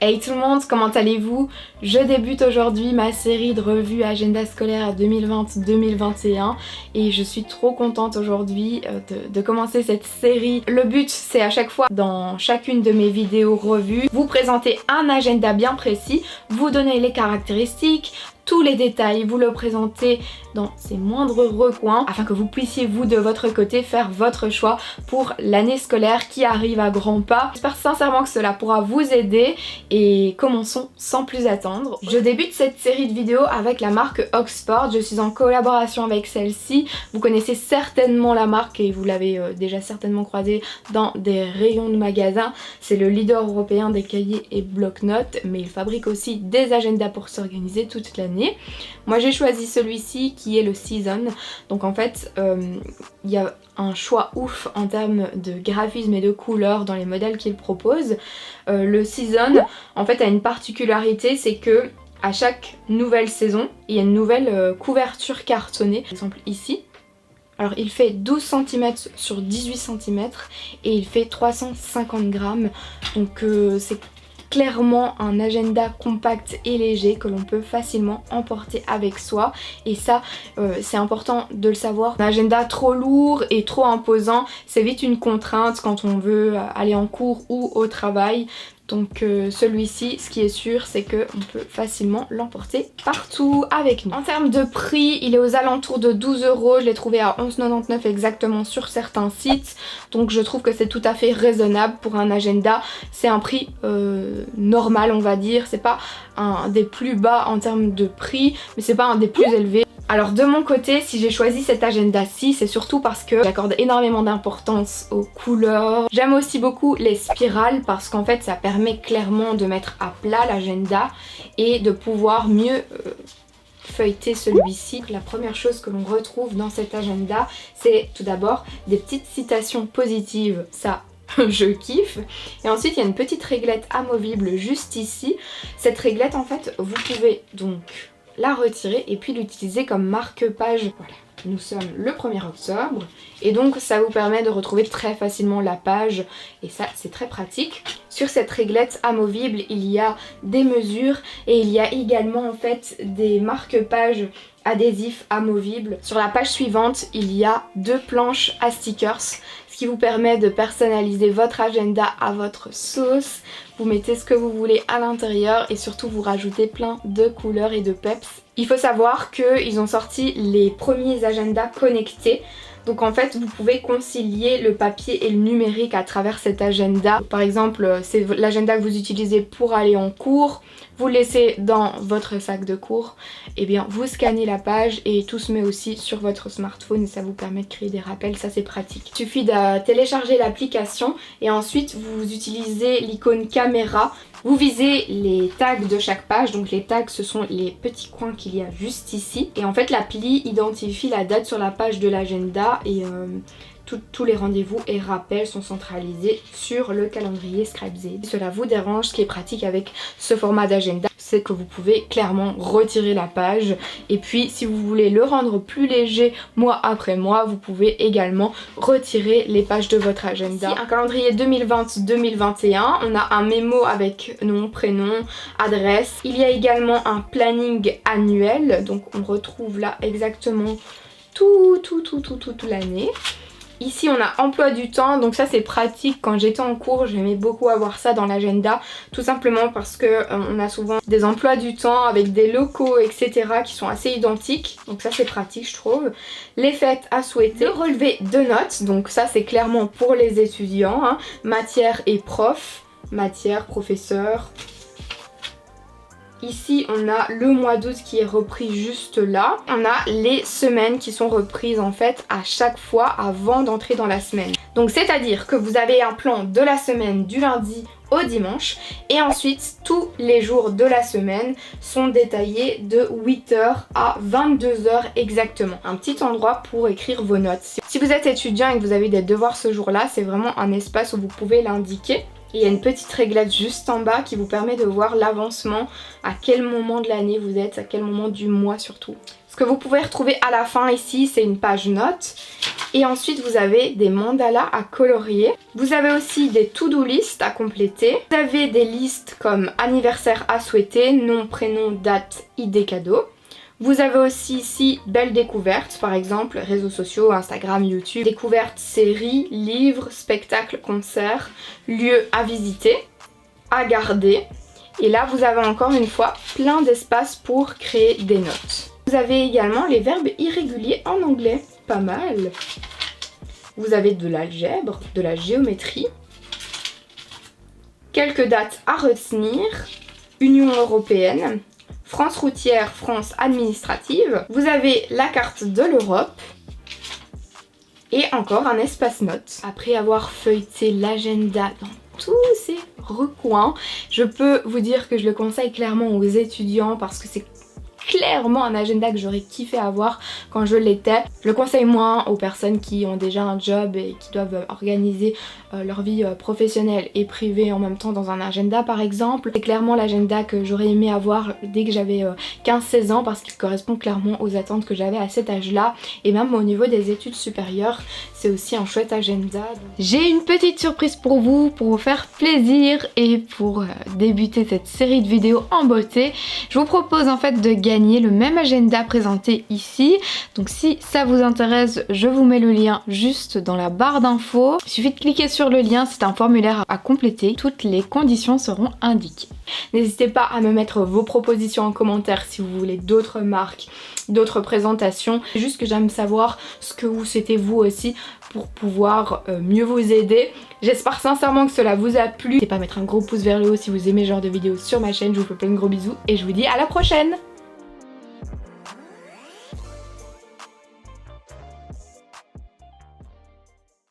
Hey tout le monde, comment allez-vous? Je débute aujourd'hui ma série de revues agenda scolaire 2020-2021 et je suis trop contente aujourd'hui de commencer cette série. Le but c'est à chaque fois dans chacune de mes vidéos revues vous présenter un agenda bien précis, vous donner les caractéristiques, tous les détails, vous le présenter dans ses moindres recoins afin que vous puissiez vous de votre côté faire votre choix pour l'année scolaire qui arrive à grands pas. J'espère sincèrement que cela pourra vous aider et commençons sans plus attendre. Je débute cette série de vidéos avec la marque Oxford, je suis en collaboration avec celle-ci. Vous connaissez certainement la marque et vous l'avez déjà certainement croisée dans des rayons de magasins. C'est le leader européen des cahiers et bloc-notes, mais il fabrique aussi des agendas pour s'organiser toute l'année. Moi j'ai choisi celui-ci qui est le Season, donc en fait il y a un choix ouf en termes de graphisme et de couleurs dans les modèles qu'il propose. Le Season en fait a une particularité, c'est que à chaque nouvelle saison il y a une nouvelle couverture cartonnée, par exemple ici. Alors il fait 12 cm sur 18 cm et il fait 350 grammes, donc c'est clairement un agenda compact et léger que l'on peut facilement emporter avec soi, et ça c'est important de le savoir. Un agenda trop lourd et trop imposant c'est vite une contrainte quand on veut aller en cours ou au travail. Donc celui-ci, ce qui est sûr, c'est qu'on peut facilement l'emporter partout avec nous. En termes de prix, il est aux alentours de 12 €. Je l'ai trouvé à 11,99 exactement sur certains sites. Donc je trouve que c'est tout à fait raisonnable pour un agenda. C'est un prix normal, on va dire. C'est pas un des plus bas en termes de prix, mais c'est pas un des plus élevés. Alors de mon côté, si j'ai choisi cet agenda-ci, c'est surtout parce que j'accorde énormément d'importance aux couleurs. J'aime aussi beaucoup les spirales parce qu'en fait ça permet clairement de mettre à plat l'agenda et de pouvoir mieux feuilleter celui-ci. La première chose que l'on retrouve dans cet agenda, c'est tout d'abord des petites citations positives. Ça, je kiffe. Et ensuite il y a une petite réglette amovible juste ici. Cette réglette en fait vous pouvez donc la retirer et puis l'utiliser comme marque-page. Voilà, nous sommes le 1er octobre et donc ça vous permet de retrouver très facilement la page et ça c'est très pratique. Sur cette réglette amovible il y a des mesures et il y a également en fait des marque-pages adhésifs amovibles. Sur la page suivante il y a 2 planches à stickers, ce qui vous permet de personnaliser votre agenda à votre sauce. Vous mettez ce que vous voulez à l'intérieur et surtout vous rajoutez plein de couleurs et de peps. Il faut savoir qu'ils ont sorti les premiers agendas connectés. Donc en fait vous pouvez concilier le papier et le numérique à travers cet agenda. Par exemple c'est l'agenda que vous utilisez pour aller en cours, vous le laissez dans votre sac de cours, et bien vous scannez la page et tout se met aussi sur votre smartphone et ça vous permet de créer des rappels, ça c'est pratique. Il suffit de télécharger l'application et ensuite vous utilisez l'icône caméra. Vous visez les tags de chaque page, donc les tags ce sont les petits coins qu'il y a juste ici. Et en fait l'appli identifie la date sur la page de l'agenda et tous les rendez-vous et rappels sont centralisés sur le calendrier Scribd. Si cela vous dérange, ce qui est pratique avec ce format d'agenda, c'est que vous pouvez clairement retirer la page. Et puis si vous voulez le rendre plus léger mois après mois, vous pouvez également retirer les pages de votre agenda. Ici, un calendrier 2020-2021, on a un mémo avec nom, prénom, adresse. Il y a également un planning annuel, donc on retrouve là exactement toute l'année. Ici on a emploi du temps, donc ça c'est pratique. Quand j'étais en cours j'aimais beaucoup avoir ça dans l'agenda, tout simplement parce que on a souvent des emplois du temps avec des locaux etc qui sont assez identiques, donc ça c'est pratique je trouve. Les fêtes à souhaiter, le relevé de notes, donc ça c'est clairement pour les étudiants, hein. Matière et prof, matière, professeur. Ici on a le mois d'août qui est repris juste là. On a les semaines qui sont reprises en fait à chaque fois avant d'entrer dans la semaine. Donc c'est à dire que vous avez un plan de la semaine du lundi au dimanche et ensuite tous les jours de la semaine sont détaillés de 8 h à 22 h exactement. Un petit endroit pour écrire vos notes. Si vous êtes étudiant et que vous avez des devoirs ce jour-là, c'est vraiment un espace où vous pouvez l'indiquer. Et il y a une petite réglette juste en bas qui vous permet de voir l'avancement, à quel moment de l'année vous êtes, à quel moment du mois surtout. Ce que vous pouvez retrouver à la fin ici, c'est une page notes. Et ensuite vous avez des mandalas à colorier. Vous avez aussi des to-do list à compléter. Vous avez des listes comme anniversaire à souhaiter, nom, prénom, date, idée cadeau. Vous avez aussi ici belles découvertes, par exemple réseaux sociaux, Instagram, YouTube, découvertes, séries, livres, spectacles, concerts, lieux à visiter, à garder. Et là vous avez encore une fois plein d'espace pour créer des notes. Vous avez également les verbes irréguliers en anglais, pas mal. Vous avez de l'algèbre, de la géométrie, quelques dates à retenir, Union européenne, France routière, France administrative. Vous avez la carte de l'Europe et encore un espace notes. Après avoir feuilleté l'agenda dans tous ces recoins, je peux vous dire que je le conseille clairement aux étudiants parce que c'est clairement un agenda que j'aurais kiffé avoir quand je l'étais. Je le conseille moins aux personnes qui ont déjà un job et qui doivent organiser leur vie professionnelle et privée en même temps dans un agenda par exemple. C'est clairement l'agenda que j'aurais aimé avoir dès que j'avais 15-16 ans parce qu'il correspond clairement aux attentes que j'avais à cet âge-là, et même au niveau des études supérieures c'est aussi un chouette agenda. J'ai une petite surprise pour vous faire plaisir et pour débuter cette série de vidéos en beauté. Je vous propose en fait de gagner le même agenda présenté ici. Donc si ça vous intéresse, je vous mets le lien juste dans la barre d'infos. Il suffit de cliquer sur le lien, c'est un formulaire à compléter. Toutes les conditions seront indiquées. N'hésitez pas à me mettre vos propositions en commentaire si vous voulez d'autres marques, d'autres présentations. C'est juste que j'aime savoir ce que vous souhaitez vous aussi pour pouvoir mieux vous aider. J'espère sincèrement que cela vous a plu. N'hésitez pas à mettre un gros pouce vers le haut si vous aimez ce genre de vidéos sur ma chaîne. Je vous fais plein de gros bisous et je vous dis à la prochaine.